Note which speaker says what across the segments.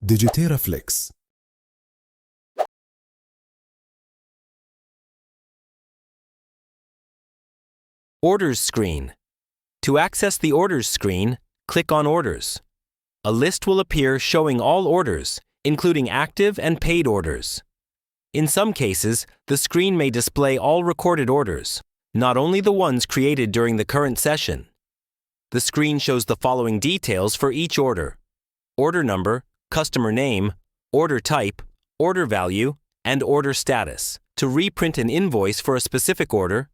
Speaker 1: DGTERA Flex.
Speaker 2: Orders screen. To access the Orders screen, click on Orders. A list will appear showing all orders, including active and paid orders. In some cases, the screen may display all recorded orders, not only the ones created during the current session. The screen shows the following details for each order: order number, customer name, order type, order value, and order status. To reprint an invoice for a specific order,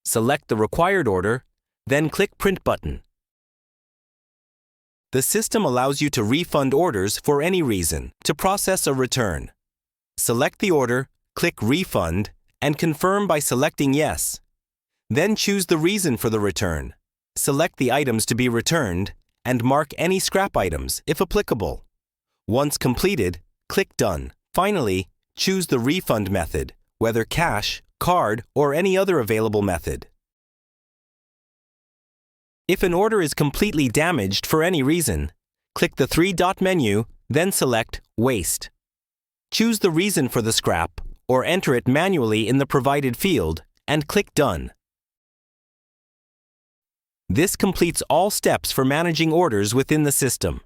Speaker 2: select the required order, then click Print button. The system allows you to refund orders for any reason. To process a return, select the order, click Refund, and confirm by selecting Yes. Then choose the reason for the return. Select the items to be returned, and mark any scrap items, if applicable. Once completed, click Done. Finally, choose the refund method, whether cash, card, or any other available method. If an order is completely damaged for any reason, click the three-dot menu, then select Waste. Choose the reason for the scrap, or enter it manually in the provided field, and click Done. This completes all steps for managing orders within the system.